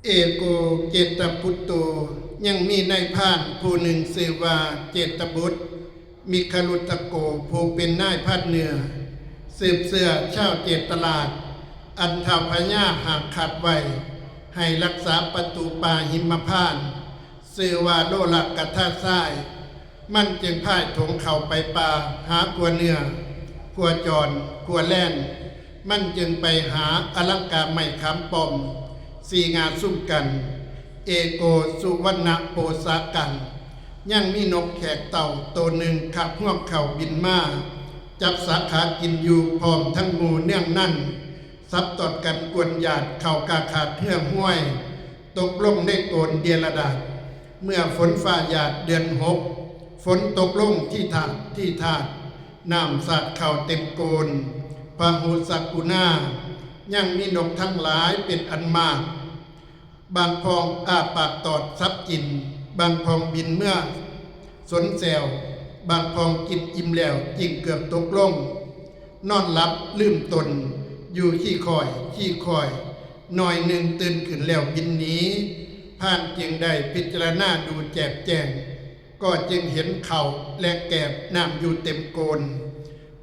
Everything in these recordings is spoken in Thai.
เอโกเจตพุตโตยังมีนายพรานผู้หนึ่งชื่อว่าเจตบุตรมิคลุตโกผู้เป็นนายพรานเหนือสืบเสื้อเช่าเจตลาดอันทาพญาหากขัดไว้ให้รักษาประตูป่าหิมพานต์ชื่อว่าโลลักกทาซ้ายมันจึงพ่ายถงเข้าไปป่าหากัวเนื้อกัวจรกัวแล่นมันจึงไปหาอลังกาไม้คำปอมสีงาซุ่มกันเอโกสุวรรณโปสากันยังมีนกแขกเต่าตัวหนึ่งขับห่วงเข่าบินมาจับสาขากินอยู่พร้อมทั้งงูเนื่องนั่นซับตอดกันกวนหยาดเข่ากาขาดเทื่องห้วยตกลงในโกนเดียระดาษเมื่อฝนฟ้าหยาดเดือน6ฝนตกลงที่ถาดน้ำสาดเข่าเต็มโกนพาหูสักกุณายังมีนกทั้งหลายเป็นอันมากบางพองอ้าปากตอดซับกินบางพองบินเมื่อสนแซวบางพองกินอิ่มแล้วจิงเกือบตกลงนอนหลับลืมตนอยู่ขี้คอยหน่อยหนึ่งตื่นขึ้นแล้วบินหนีผ่านจึงได้พิจารณาดูแจบแจงก็จึงเห็นเข่าและแกบน้ำอยู่เต็มโกน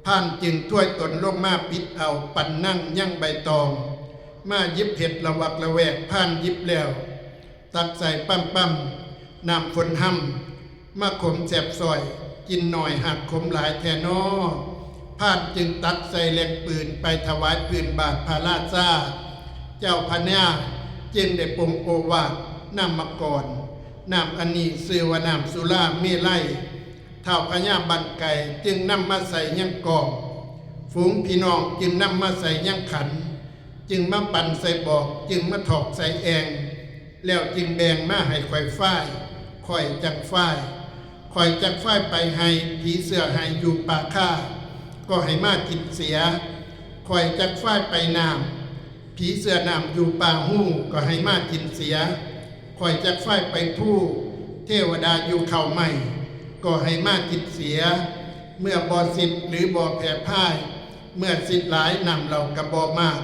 ผ่านจึงถ้วยตนลงมาปิดเอาปั่นนั่งยั่งใบตองมายิบเห็ดระวักระแวกผ่านยิบแล้วตักใส่ปั้มน้ำฝนห้ำมาขมแสบซอยกินหน่อยหักขมหลายแทนอผ่านจึงตักใส่แหลกปืนไปถวายปืนบาทพระราชาเจ้าพญาจึงได้ปรงโอวาทน้ำมักก่อนน้ำอันนี้ชื่อว่าน้ำสุราเมลัยเท่าพญาบันไก่จึงนำมาใส่ยังกองฝูงพี่น้องจึงนำมาใส่ยังขันจึงมาปั่นใส่บอกจึงมาถอกใส่แองแล้วจึงแบ่งมาให้ข่อยฝ้ายข่อยจักฝ้ายไปให้ผีเสื้อให้อยู่ป่าค่าก็ให้มากินเสียข่อยจักฝ้ายไปน้ำผีเสื้อน้ำอยู่ป่าหู้ก็ให้มากินเสียข่อยจักฝ้ายไปผู้เทวดาอยู่เข่าใหม่ก็ให้มากินเสียเมื่อบ่อสิทธิ์หรือบ่อแผ่พ่ายเมื่อสิทธิ์หลายนำเรากระบ่อมาก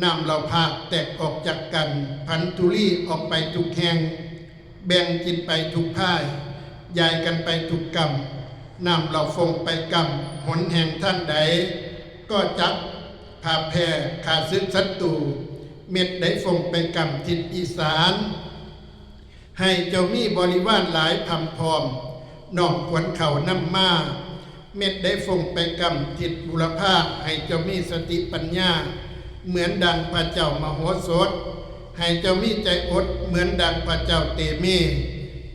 นำเราพากแตกออกจากกันพันธุลีออกไปทุกแห่งแบ่งกินไปทุกพ่ายยายกันไปทุกกรรมนำเราฟงไปกรรมหนแห่งท่านใดก็จับพาแพร่ขาซึกศัตรูเม็ดได้ฟงไปกรรมทิศอีสานให้เจ้ามีบริวารหลายพำพร้อมน้องขวัญเข่านำมาเม็ดได้ฟงไปกรรมทิศบุรพาให้เจ้ามีสติปัญญาเหมือนดังพระเจ้ามโหสถให้เจ้ามีใจอดเหมือนดังพระเจ้าเตเม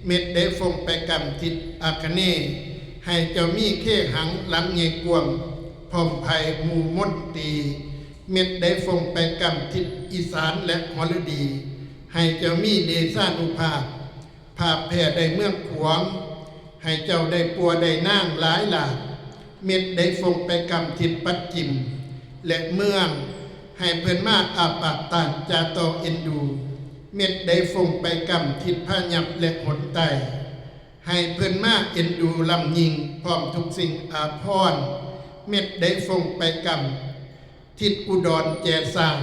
เม็ดได้ฟงไปกรรมทิศอาคเนย์ให้เจ้ามีเข้หังหลังเงยกวงพร้อมภัยหมู่มนตรีเม็ดได้ฟงไปกรรมทิศอีสานและหฤดีให้เจ้ามีเดชานุภาพภาพแผ่ได้เมืองขวางให้เจ้าได้ปัวได้นางหลายหลากเม็ดได้ฟงไปกรรมทิศปัจจิมและเมืองให้เพิ่นมาอาปากตานจาโตเอ็นดูเม็ดได้ฟงไปกรรมทิศพญับและหนไตให้เพิ่นมาเอ็นดูลำยิงพร้อมทุกสิ่งอาภรณ์เม็ดได้ฟงไปกรรมทิศอุดรแจสร้าง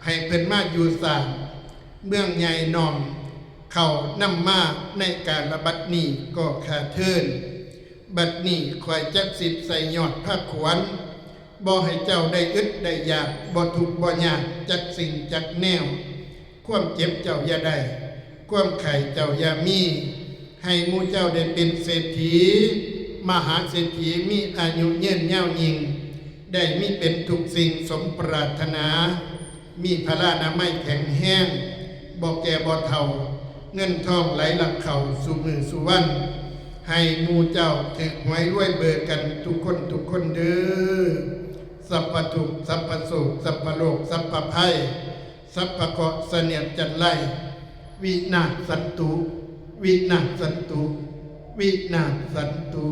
ให้เพิ่นมาอยู่สร้างเมืองใหญ่นอมเข้านำมาในการระบัดนี้ก็ขาเทินบัดนี้คอยจักสิทธิ์ใส่ยอดผ้าขวัญบ่ให้เจ้าได้อึดได้อยากบ่ทุกข์บ่ยากจักสิ่งจักแนวความเจ็บเจ้าอย่าได้ความไข่เจ้าอย่ามีให้หมู่เจ้าได้เป็นเศรษฐีมหาเศรษฐีมีอายุยืนยาวยิ่งได้มีเป็นทุกสิ่งสมปรารถนามีพลานามัยแข็งแห้งบ่แก่บ่เฒ่าเงินทองไหลหลักเข่าสู่มือสู่วันให้หมู่เจ้าถึกหวยรวยเบิกกันทุกคนเด้อสัพพทุกข์สัพพโศกสัพพโลกสัพพภัยสัพพเคราะห์เสนียดจันไลวินาศสันตุวินาศสันตุวินาศสันตุ